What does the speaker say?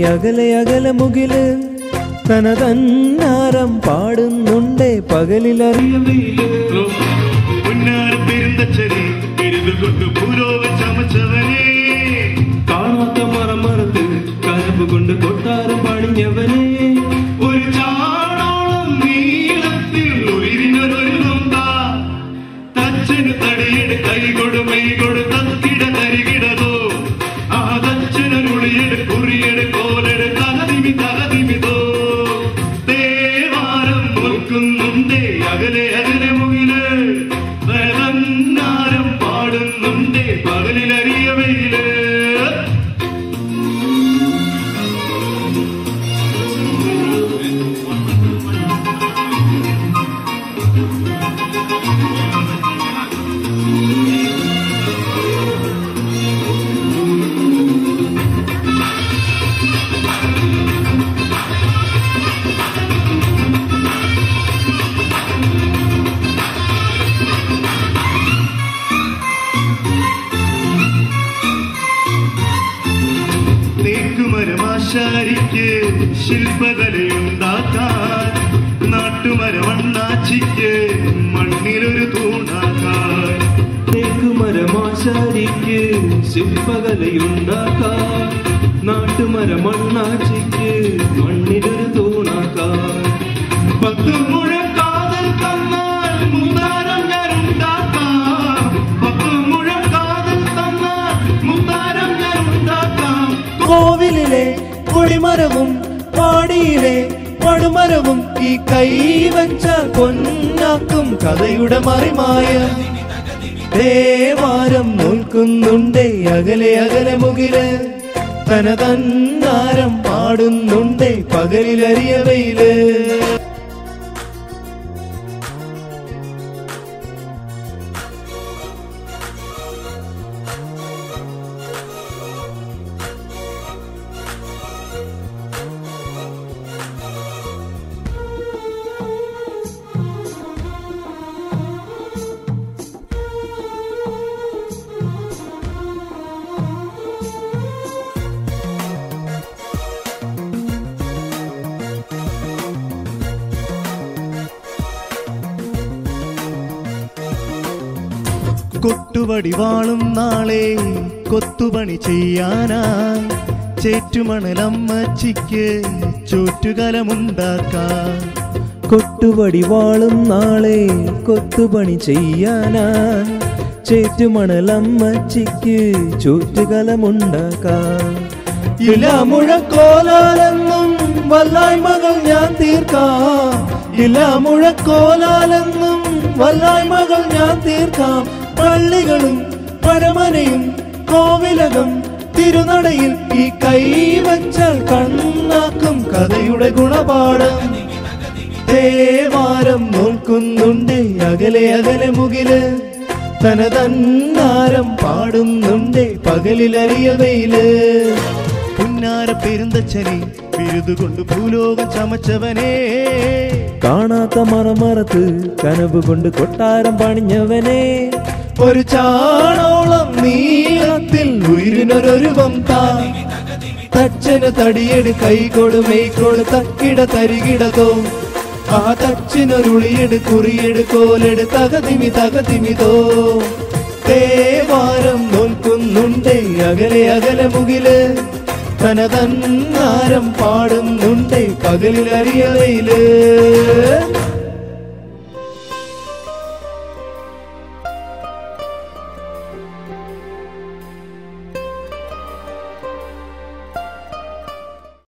അകലെ അകലെ മുകില് തനതന്നാരം പാടുന്നുണ്ടേ പകലിലറിയവയില് കാണാത്ത മറമറത്ത് കനവ് കൊണ്ട് കൊട്ടാരം പണിഞ്ഞവനെ ഒരു ചാണോളം നീളത്തിൽ തച്ചന് തടിയെട് കൈകൊടു മെയ്കൊടു തത്തിട തരികിടതോ ആ തച്ചനുളിയെട് കുറിയെട് കോലെട് തകതിമി തകതിമിതോ ദേവാരം നോക്കുന്നുണ്ടേ അകലെ അകലെ മുകില് തനതന്നാരം പാടുന്നുണ്ടേ പകലിലറിയവയില് ാശാരിക്ക് ശില്പകലയുണ്ടാക്കാൻ നാട്ടുമരമണ്ണാച്ചിക്ക് മണ്ണിലൊരു തൂണാക്കാൻ തേക്കുമരമാശാരിക്ക് ശില്പകലയുണ്ടാക്കാൻ നാട്ടുമരമണ്ണാച്ചിക്ക് മണ്ണിലൊരു തൂണാക്കാൻ 10 മുഴം കാതൽ തന്നാൽ മുത്താരം ഞാൻ ഉണ്ടാക്കാം 10 മുഴം കാതൽ തന്നാൽ മുത്താരം ഞാൻ ഉണ്ടാക്കാം കോവിലിലെ കൊടിമരവും പാടിയിലെ പടുമരവും ഈ കൈവച്ച പൊന്നാക്കും കഥയുടെ മറിമായ ദേവാരം നോൽക്കുന്നുണ്ടേ അകലെ അകലെ മുകില് തനതന്നാരം പാടുന്നുണ്ടേ പകലിലറിയവയില് കൊട്ടുവടിവാളും നാളെ കൊത്തുപണി ചെയ്യാനായി ചേറ്റുമണലമ്മച്ചിക്ക് ചൂറ്റുകലമുണ്ടാക്കാൻ കൊട്ടുവടിവാളും നാളെ കൊത്തുപണി ചെയ്യാനായി ചേറ്റുമണലമ്മച്ചിക്ക് ചൂറ്റുകലമുണ്ടാക്കാൻ ഇല മുഴക്കോലാലെന്നും വല്ലായ്മകൾ ഞാൻ തീർക്കാം ഇല മുഴക്കോലാലെന്നും വല്ലായ്മകൾ ഞാൻ തീർക്കാം പള്ളികളും പരമനയും കോവിലകം തിരുനടയിൽ ഈ കൈവച്ചാൽ കണ്ണാക്കും കഥയുടെ ഗുണപാഠം ദേവാരം നോൽക്കുന്നുണ്ടേ അകലെ അകലെ മുകില് തനതന്നാരം പാടുന്നുണ്ടേ പകലിലറിയവയില് പുന്നാര പെരുന്തച്ഛനെ ബിരുദുകൊണ്ട് ഭൂലോകം ചമച്ചവനെ കാണാത്ത മറമറത്ത് കനവ് കൊണ്ട് കൊട്ടാരം പണിഞ്ഞവനെ ഒരു ചാണോളം നീളത്തിൽ ഉയരിനൊരുവം തച്ചന് തടിയെട് കൈകൊടു മെയ്കൊടു തക്കിട തരികിടതോ ആ തച്ചിനൊരുളിയെട് കുറിയെട് കോലെട് തകതിമി തകതിമിതോ ദേവാരം നോൽക്കുന്നുണ്ടേ അകലെ അകലെ മുകില് തനതന്നാരം പാടുന്നുണ്ടേ പകലിലറിയവയില്